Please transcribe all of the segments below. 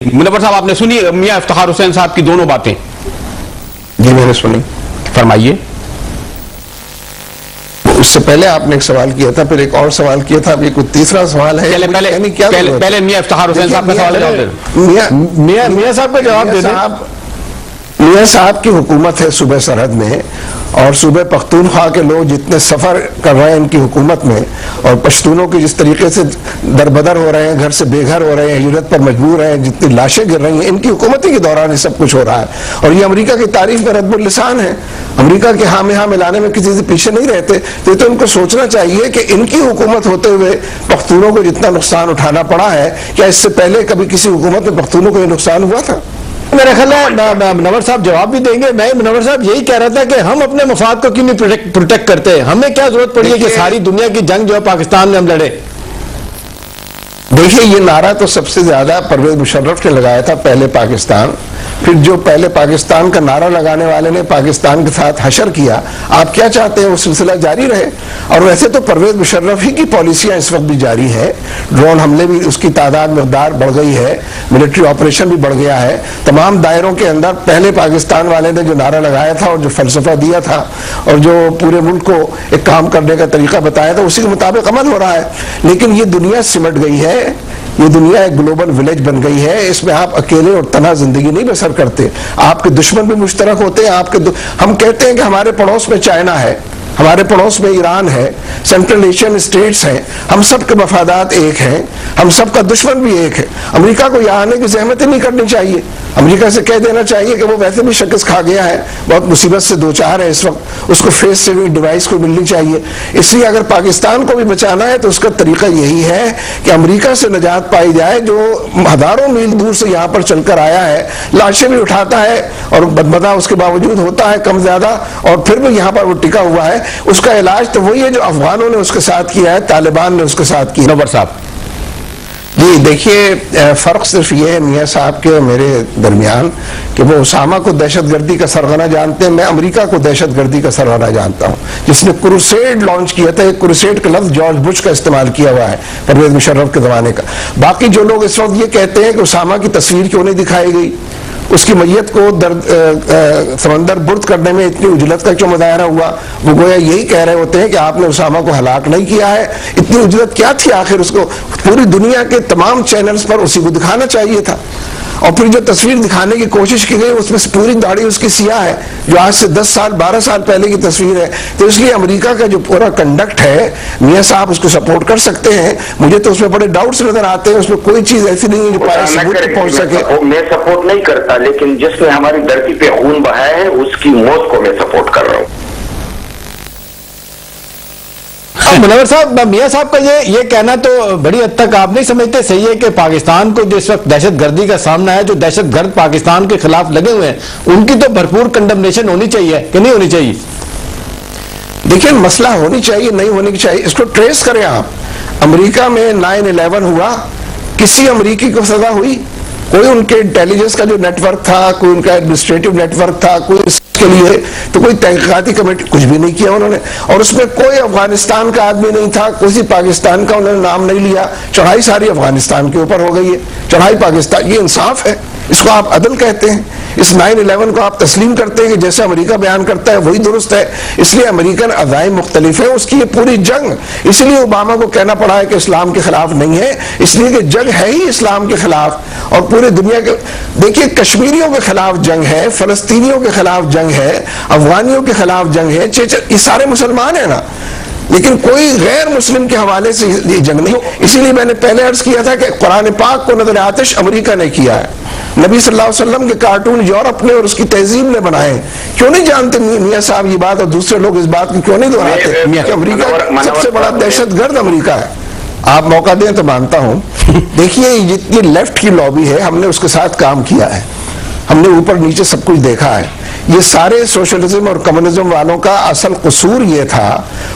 منور صاحب آپ نے سنی میاں افتخار حسین صاحب کی دونوں باتیں؟ جی میں نے سنی. فرمائیے. اس سے پہلے آپ نے ایک سوال کیا تھا، پھر ایک اور سوال کیا تھا، اب یہ کوئی تیسرا سوال ہے. پہلے میاں افتخار حسین صاحب کا سوال ہے. میاں صاحب کا جواب دے دیں. میاں صاحب کی حکومت ہے صوبہ سرحد میں، اور صوبہ پختونخوا کے لوگ جتنے سفر کر رہے ہیں ان کی حکومت میں، اور پشتونوں کی جس طریقے سے دربدر ہو رہے ہیں، گھر سے بے گھر ہو رہے ہیں، ہجرت پر مجبور ہیں، جتنی لاشیں گر رہی ہیں، ان کی حکومتی کے دوران یہ سب کچھ ہو رہا ہے. اور یہ امریکہ کی تعریف میں ردب اللسان ہے. امریکہ کے ہاں میں ہاں ملانے میں کسی سے پیچھے نہیں رہتے. تو ان کو سوچنا چاہیے کہ ان کی حکومت ہوتے ہوئے پختونوں کو جتنا نقصان اٹھانا پڑا ہے، کیا اس سے پہلے کبھی کسی حکومت میں پختونوں کو یہ نقصان ہوا تھا؟ میرا خیال ہے منور صاحب جواب بھی دیں گے. میں منور صاحب یہی کہہ رہا تھا کہ ہم اپنے مفاد کو کیوں نہیں پروٹیکٹ کرتے؟ ہمیں کیا ضرورت پڑی ہے کہ ساری دنیا کی جنگ جو ہے پاکستان میں ہم لڑے؟ دیکھیے یہ نعرہ تو سب سے زیادہ پرویز مشرف نے لگایا تھا، پہلے پاکستان. پھر جو پہلے پاکستان کا نعرہ لگانے والے نے پاکستان کے ساتھ حشر کیا. آپ کیا چاہتے ہیں وہ سلسلہ جاری رہے؟ اور ویسے تو پرویز مشرف ہی کی پالیسیاں اس وقت بھی جاری ہے. ڈرون حملے بھی اس کی تعداد مقدار بڑھ گئی ہے، ملٹری آپریشن بھی بڑھ گیا ہے. تمام دائروں کے اندر پہلے پاکستان والے نے جو نعرہ لگایا تھا اور جو فلسفہ دیا تھا اور جو پورے ملک کو ایک کام کرنے کا طریقہ بتایا تھا، اسی کے مطابق عمل ہو رہا ہے. لیکن یہ دنیا سمٹ گئی ہے، یہ دنیا ایک گلوبل ولیج بن گئی ہے. اس میں آپ اکیلے اور تنہا زندگی نہیں بسر کرتے. آپ کے دشمن بھی مشترک ہوتے ہیں. ہم کہتے ہیں کہ ہمارے پڑوس میں چائنا ہے، ہمارے پڑوس میں ایران ہے، سینٹرل ایشین اسٹیٹس ہیں. ہم سب کے مفادات ایک ہیں، ہم سب کا دشمن بھی ایک ہے. امریکہ کو یہاں آنے کی زحمت ہی نہیں کرنی چاہیے. امریکہ سے کہہ دینا چاہیے کہ وہ ویسے بھی شکست کھا گیا ہے، بہت مصیبت سے دوچار ہے اس وقت. اس کو فیس سیونگ ڈیوائس کو ملنی چاہیے. اس لیے اگر پاکستان کو بھی بچانا ہے تو اس کا طریقہ یہی ہے کہ امریکہ سے نجات پائی جائے، جو ہزاروں میل دور سے یہاں پر چل کر آیا ہے، لاشیں بھی اٹھاتا ہے اور بدمزہ اس کے باوجود ہوتا ہے کم زیادہ، اور پھر بھی یہاں پر وہ ٹکا ہوا ہے. اس کا علاج تو وہی ہے جو افغانوں نے اس کے ساتھ کیا ہے، طالبان نے اس کے ساتھ کیا. نور صاحب جی دیکھیے، فرق صرف یہ ہے میاں صاحب کے اور میرے درمیان کہ وہ اسامہ کو دہشت گردی کا سرغنہ جانتے ہیں، میں امریکہ کو دہشت گردی کا سرغنہ جانتا ہوں، جس نے کروسیڈ لانچ کیا تھا. ایک کروسیڈ کا لفظ جارج بش کا استعمال کیا ہوا ہے پرویز مشرف کے زمانے کا. باقی جو لوگ اس وقت یہ کہتے ہیں کہ اسامہ کی تصویر کیوں نہیں دکھائی گئی، اس کی میت کو سمندر برد کرنے میں اتنی اجلت کا کیوں مظاہرہ ہوا، وہ گویا یہی کہہ رہے ہوتے ہیں کہ آپ نے اسامہ کو ہلاک نہیں کیا ہے. اتنی اجلت کیا تھی آخر؟ اس کو پوری دنیا کے تمام چینلز پر اسی کو دکھانا چاہیے تھا. اور پھر جو تصویر دکھانے کی کوشش کی گئی اس میں پوری داڑھی اس کی سیاہ ہے، جو آج سے 10 سال 12 سال پہلے کی تصویر ہے. تو اس لیے امریکہ کا جو پورا کنڈکٹ ہے، میاں صاحب اس کو سپورٹ کر سکتے ہیں. مجھے تو اس میں بڑے ڈاؤٹس نظر آتے ہیں. اس میں کوئی چیز ایسی نہیں ہے جو پائے ثبوت پہ پہنچ سکے. میں سپورٹ نہیں کرتا، لیکن جس نے ہماری دھرتی پہ خون بہایا ہے اس کی موت کو میں سپورٹ کر رہا ہوں. منور صاحب، میاں صاحب کا یہ کہنا تو بڑی حد تک آپ نہیں سمجھتے صحیح ہے کہ پاکستان کو جس وقت دہشت گردی کا سامنا ہے، جو دہشت گرد پاکستان کے خلاف لگے ہوئے ہیں، ان کی تو بھرپور کنڈمنیشن ہونی چاہیے کہ نہیں ہونی چاہیے؟ دیکھیں مسئلہ ہونی چاہیے، نہیں ہونی چاہیے، اس کو ٹریس کریں آپ. امریکہ میں 9/11 ہوا، کسی امریکی کو سزا ہوئی؟ کوئی ان کے انٹیلیجنس کا جو نیٹ ورک تھا، کوئی ان کا ایڈمنسٹریٹو نیٹ ورک تھا، کوئی اس کے لیے تو کوئی تحقیقاتی کمیٹی، کچھ بھی نہیں کیا انہوں نے. اور اس میں کوئی افغانستان کا آدمی نہیں تھا، کسی پاکستان کا انہوں نے نام نہیں لیا. چڑھائی ساری افغانستان کے اوپر ہو گئی ہے، چڑھائی پاکستان. یہ انصاف ہے؟ اس کو آپ عدل کہتے ہیں؟ اس 9/11 کو آپ تسلیم کرتے ہیں کہ جیسا امریکہ بیان کرتا ہے وہی درست ہے؟ اس لیے امریکن عزائم مختلف ہیں. اس کی یہ پوری جنگ اس لیے اوباما کو کہنا پڑا ہے کہ اسلام کے خلاف نہیں ہے، اس لیے کہ جنگ ہے ہی اسلام کے خلاف. اور پورے دنیا کے دیکھیے، کشمیریوں کے خلاف جنگ ہے، فلسطینیوں کے خلاف جنگ ہے، افغانیوں کے خلاف جنگ ہے. یہ سارے مسلمان ہیں نا، لیکن کوئی غیر مسلم کے حوالے سے یہ جنگ نہیں. اسی لیے میں نے پہلے عرض کیا تھا کہ قرآن پاک کو نظر آتش امریکہ نے کیا ہے. نبی صلی اللہ علیہ وسلم کے کارٹون یورپ نے اور اس کی تہذیب نے بنائے. کیوں نہیں جانتے میاں صاحب یہ بات، اور دوسرے لوگ اس بات کو کیوں نہیں دہراتے کہ امریکہ سب سے بڑا دہشت گرد امریکہ ہے؟ آپ موقع دیں تو مانتا ہوں. دیکھیے جتنی لیفٹ کی لابی ہے، ہم نے اس کے ساتھ کام کیا ہے، ہم نے اوپر نیچے سب کچھ دیکھا ہے. یہ سارے سوشلزم اور کمیونزم والوں کا اصل قصور یہ تھا،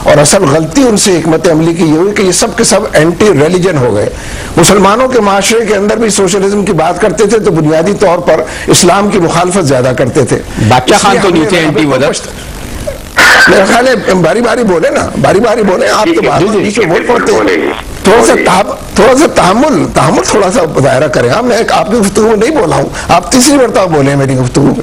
اور اصل غلطی ان سے حکمت عملی کی یہ ہوئی کہ یہ سب کے سب اینٹی ریلیجن ہو گئے. مسلمانوں کے معاشرے کے اندر بھی سوشلزم کی بات کرتے تھے تو بنیادی طور پر اسلام کی مخالفت زیادہ کرتے تھے. بادشاہ خان تو نہیں تھے اینٹی وزر؟ میرا خیال ہے باری باری بولے نا، باری باری بولے آپ تو بات ووٹ پڑتے ہیں. थोड़ा सा तहम्मुल थोड़ा सा मुजाहरा करें। मैं आपकी गुफ्तगू में नहीं बोला हूँ, आप तीसरी मरतबा बोले मेरी गुफ्तगू में,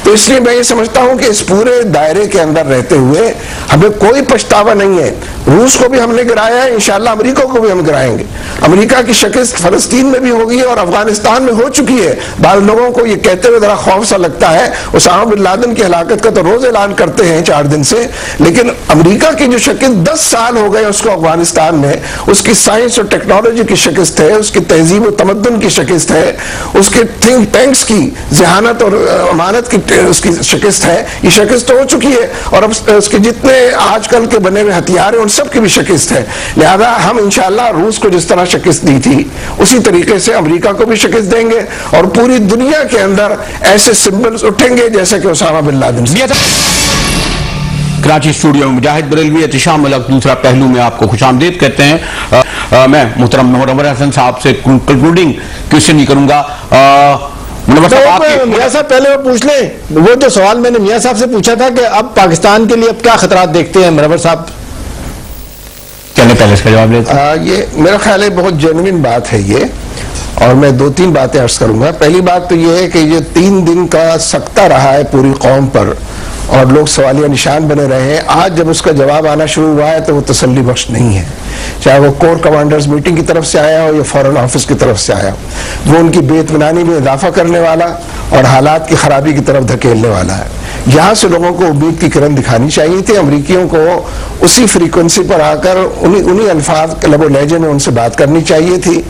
तो इसलिए मैं ये समझता हूँ कि इस पूरे दायरे के अंदर रहते हुए हमें कोई पछतावा नहीं है। रूस को भी हमने गिराया है, इंशाअल्लाह अमेरिका को भी हम गिराएंगे। अमेरिका की शिकस्त फलस्तीन में भी होगी और अफगानिस्तान में हो चुकी है। बाद लोगों को ये कहते हुए जरा खौफ सा लगता है, उसामा बिन लादेन की हलाकत का तो रोज ऐलान करते हैं 4 दिन से, लेकिन अमेरिका की जो शिकस्त 10 साल हो गए उसको अफगानिस्तान में, उसकी साइंस और टेक्नोलॉजी की शिकस्त है, उसकी तहजीब और तमद्दुन की शिकस्त है, उसके थिंक टैंक्स की जहानत और अमानत की उसकी शिकस्त है। ये शिकस्त तो हो चुकी है और अब उसके जितने आजकल के बने हुए हथियार हैं उन सब की भी शिकस्त है। लिहाजा हम इंशाअल्लाह रूस को जिस तरह शिकस्त दी थी उसी तरीके से अमेरिका को भी शिकस्त देंगे और पूरी दुनिया के अंदर ऐसे सिंबल्स उठेंगे जैसे कि Osama bin Laden. Karachi studio में मुजाहिद बरेलवी, एहतिशाम मलक दूसरा पहलू में आपको खुशामदीद कहते हैं। मैं मोहतरम मुनव्वर हसन साहब से कंक्लूडिंग क्वेश्चन ही करूंगा। मुनव्वर साहब, मियां साहब पहले वो पूछ लें, वो तो सवाल मैंने मियां साहब से पूछा था कि अब पाकिस्तान के लिए अब क्या खतरात देखते हैं मुनव्वर साहब? चलिए पहले इसका जवाब लेते हैं। ये मेरा ख्याल है बहुत जेन्युइन बात है ये, और मैं 2-3 बातें अर्ज करूंगा। पहली बात तो ये है कि ये 3 दिन का सख्ता रहा है पूरी कौम पर और लोग सवालिया निशान बने रहे हैं। आज जब उसका जवाब आना शुरू हुआ है तो वो तसल्ली बख्श नहीं है, चाहे वो कोर कमांडर्स मीटिंग की तरफ से आया हो या फॉरेन ऑफिस की तरफ से आया हो। वो उनकी बेइत्मीनानी में इजाफा करने वाला और हालात की खराबी की तरफ धकेलने वाला है। यहाँ से लोगों को उम्मीद की किरण दिखानी चाहिए थी, अमरीकियों को उसी फ्रीक्वेंसी पर आकर उन्हीं अल्फाज के लबो लहजे में उनसे बात करनी चाहिए थी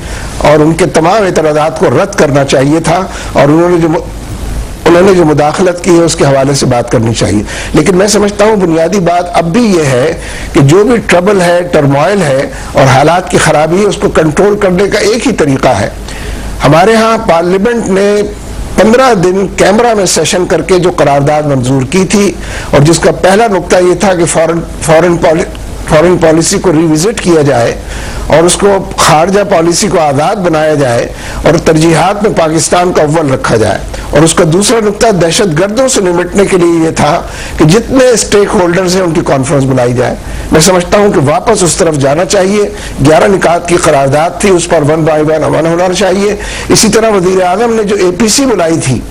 और उनके तमाम एतराज़ात को रद्द करना चाहिए था और उन्होंने जो मुदाखलत की है उसके हवाले से बात करनी चाहिए। लेकिन मैं समझता हूँ बुनियादी बात अब भी ये है कि जो भी ट्रबल है, टर्मोइल है और हालात की खराबी है, उसको कंट्रोल करने का एक ही तरीका है। हमारे यहाँ पार्लियामेंट ने 15 दिन कैमरा में सेशन करके जो करारदाद मंजूर की थी और जिसका पहला नुक्ता ये था कि फॉरेन पॉलिसी को रिविजिट किया जाए और उसको खारजा पॉलिसी को आज़ाद बनाया जाए और तरजीहात में पाकिस्तान को अव्वल रखा जाए। और उसका दूसरा नुक्ता दहशत गर्दों से निपटने के लिए ये था कि जितने स्टेक होल्डर्स हैं उनकी कॉन्फ्रेंस बुलाई जाए। मैं समझता हूँ कि वापस उस तरफ जाना चाहिए। 11 निकात की करारदाद थी, उस पर 1 by 1 अमल होना चाहिए। इसी तरह वज़ीर आज़म ने जो APC बुलाई थी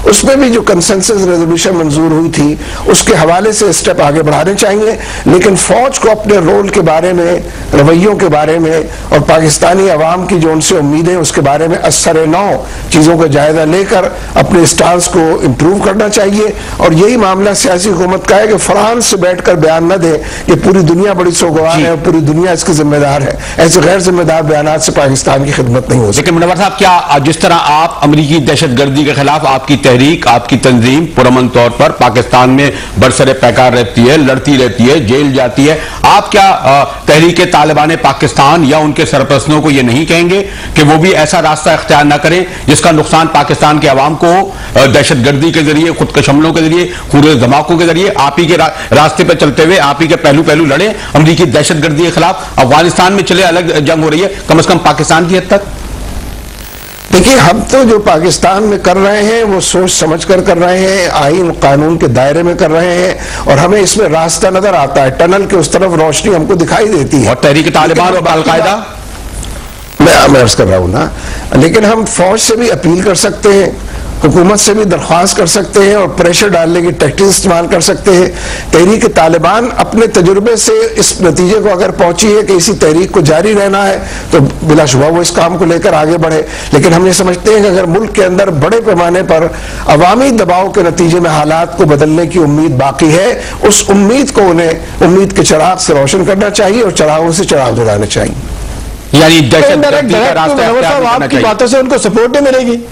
उसमें भी जो कंसेंसस रेजोल्यूशन मंजूर हुई थी उसके हवाले से स्टेप आगे बढ़ाने चाहिए। लेकिन फौज को अपने रोल के बारे में, रवैयों के बारे में और पाकिस्तानी अवाम की जो उनसे उम्मीदें उसके बारे में असर नौ चीज़ों का जायजा लेकर अपने स्टांस को इम्प्रूव करना चाहिए। और यही मामला सियासी हुकूमत का है कि फ्रांस से बैठकर बयान न दे कि पूरी दुनिया बड़ी सोगवार है और पूरी दुनिया इसकी जिम्मेदार है। ऐसे गैर जिम्मेदार बयानात से पाकिस्तान की खिदमत नहीं हो सकती। लेकिन मुनव्वर साहब, क्या जिस तरह आप अमरीकी दहशत गर्दी के खिलाफ आपकी तहरीक, आपकी तंजीम पुरअमन तौर पर पाकिस्तान में बरसरे पैकार रहती है, लड़ती रहती है, जेल जाती है, आप क्या तहरीक तालिबान पाकिस्तान या उनके सरपरस्तों को ये नहीं कहेंगे कि वो भी ऐसा रास्ता इख्तियार न करें जिसका नुकसान पाकिस्तान के अवाम को दहशत गर्दी के जरिए, खुदकश हमलों के जरिए, खून धमाकों के जरिए आप ही के रास्ते पर चलते हुए आप ही के पहलू पहलू लड़े अमरीकी दहशत गर्दी के खिलाफ? अफगानिस्तान में चले अलग जंग हो रही है, कम से कम पाकिस्तान की हद तक। देखिए, हम तो जो पाकिस्तान में कर रहे हैं वो सोच समझ कर रहे हैं, आईन कानून के दायरे में कर रहे हैं और हमें इसमें रास्ता नजर आता है, टनल के उस तरफ रोशनी हमको दिखाई देती है। और तहरीक तालिबान और अलकायदा, मैं अर्ज कर रहा हूं ना, लेकिन हम फौज से भी अपील कर सकते हैं, हुकूमत से भी दरख्वास्त कर सकते हैं और प्रेशर डालने की टैक्टिक्स इस्तेमाल कर सकते हैं। तहरीक तालिबान अपने तजुर्बे से इस नतीजे को अगर पहुंची है कि इसी तहरीक को जारी रहना है तो बिलाशुबा वो इस काम को लेकर आगे बढ़े। लेकिन हम ये समझते हैं कि अगर मुल्क के अंदर बड़े पैमाने पर अवामी दबाव के नतीजे में हालात को बदलने की उम्मीद बाकी है, उस उम्मीद को उन्हें उम्मीद के चिराग से रोशन करना चाहिए और चिरागों से चिराग जलाना चाहिए। यानी दहशत गर्दी का रास्ता आपकी बातों से उनको सपोर्ट नहीं मिलेगी।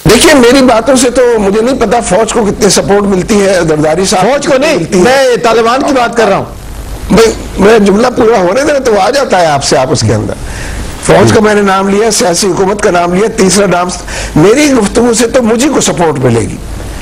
देखिए, मेरी बातों से तो मुझे नहीं पता फौज को कितनी सपोर्ट मिलती है, जरदारी साहब फौज को नहीं, मैं तालिबान की बात कर रहा हूं। भाई मेरा जुमला पूरा होने देना तो आ जाता है आपसे, आप उसके अंदर फौज का मैंने नाम लिया, सियासी हुकूमत का नाम लिया, तीसरा नाम मेरी गुफ्तगू से तो मुझे को सपोर्ट मिलेगी।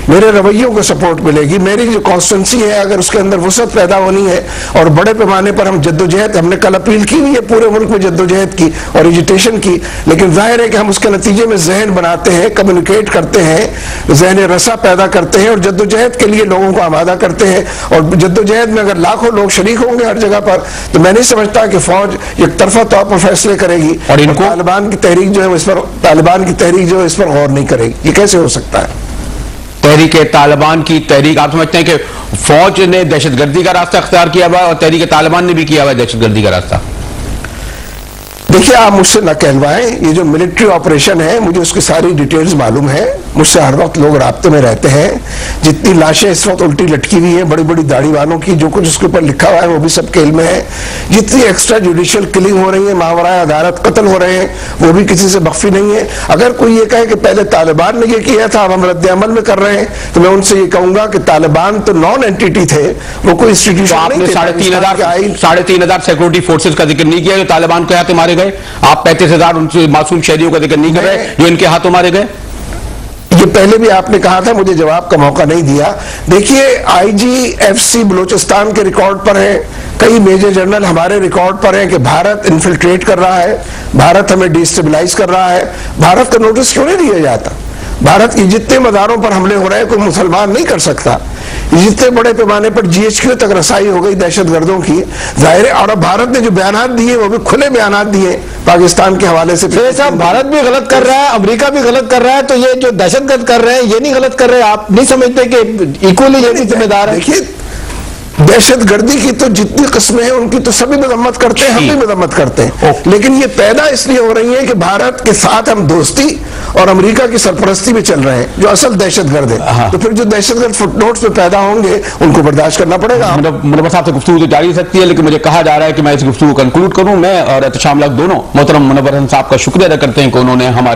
मेरे रवैयों को सपोर्ट मिलेगी, मेरी जो कॉन्स्टेंसी है अगर उसके अंदर वसअत पैदा होनी है और बड़े पैमाने पर हम जद्दोजहद, हमने कल अपील की हुई है पूरे मुल्क में जद्दोजहद की और एजिटेशन की, लेकिन जाहिर है कि हम उसके नतीजे में जहन बनाते हैं, कम्युनिकेट करते हैं, जहन रसा पैदा करते हैं और जद्दोजहद के लिए लोगों को आमादा करते हैं। और जद्दोजहद में अगर लाखों लोग शरीक होंगे हर जगह पर, तो मैं नहीं समझता कि फौज एक तरफा तौर पर फैसले करेगी और इनको तालिबान की तहरीक जो है इस पर गौर नहीं करेगी। ये कैसे हो सकता है? तहरीक तालिबान की तहरीक, आप समझते हैं कि फौज ने दहशतगर्दी का रास्ता अख्तियार किया हुआ और तहरीक तालिबान ने भी किया हुआ है दहशतगर्दी का रास्ता? देखिए, आप मुझसे न कहलवाएं, ये जो मिलिट्री ऑपरेशन है मुझे उसकी सारी डिटेल्स मालूम है, मुझसे हर वक्त लोग राब्ते में रहते हैं। जितनी लाशें इस वक्त उल्टी लटकी हुई हैं बड़ी बड़ी दाढ़ी वालों की, जो कुछ उसके ऊपर लिखा हुआ है वो भी सबके इल्म में है। जितनी एक्स्ट्रा जुडिशियल किलिंग हो रही है, मावराए अदालत कत्ल हो रहे हैं, वो भी किसी से मख्फी नहीं है। अगर कोई ये कहे कि पहले तालिबान ने ये किया था अब हम रद्द अमल में कर रहे हैं, तो मैं उनसे ये कहूंगा कि तालिबान तो नॉन एंटिटी थे, वो कोई इंस्टीट्यूशन नहीं थे। 3,500 सिक्योरिटी फोर्सेज का जिक्र नहीं किया जो तालिबान के हाथ मारे गए। आप 35,000 उनसे मासूम शहरियों का जिक्र नहीं कर रहे जो इनके हाथों मारे गए। ये पहले भी आपने कहा था, मुझे जवाब का मौका नहीं दिया। देखिए, IGFC बलूचिस्तान के रिकॉर्ड पर है, कई मेजर जनरल हमारे रिकॉर्ड पर हैं कि भारत इन्फिल्ट्रेट कर रहा है, भारत हमें डिस्टेबलाइज कर रहा है। भारत का नोटिस क्यों नहीं दिया जाता? भारत की जितने मदारों पर हमले हो रहे हैं कोई मुसलमान नहीं कर सकता। जितने बड़े पैमाने पर GHQ तक रसाई हो गई दहशतगर्दों की, जाहिर है। और भारत ने जो बयानात दिए वो भी खुले बयानात दिए पाकिस्तान के हवाले से। साहब, भारत भी गलत कर रहा है, अमेरिका भी गलत कर रहा है, तो ये जो दहशतगर्द कर रहे हैं ये नहीं गलत कर रहे हैं? आप नहीं समझते कि इक्वली ये भी जिम्मेदार है? देखिए, दहशतगर्दी की तो जितनी किस्में हैं उनकी तो सभी मजम्मत करते हैं, हम भी मजम्मत करते हैं, लेकिन ये पैदा इसलिए हो रही है कि भारत के साथ हम दोस्ती और अमेरिका की सरपरस्ती में चल रहे हैं, जो असल दहशतगर्द है। तो फिर जो दहशतगर्द फुटनोट्स में पैदा होंगे उनको बर्दाश्त करना पड़ेगा। मुनव्वर साहब से गुफ्तगू तो जारी सकती है, लेकिन मुझे कहा जा रहा है कि मैं इस गुफ्तगू को कंक्लूड करूं। मैं और एहतशाम लक दोनों मोहतरम मुनव्वर साहब का शुक्रिया अदा करते हैं कि उन्होंने हमारे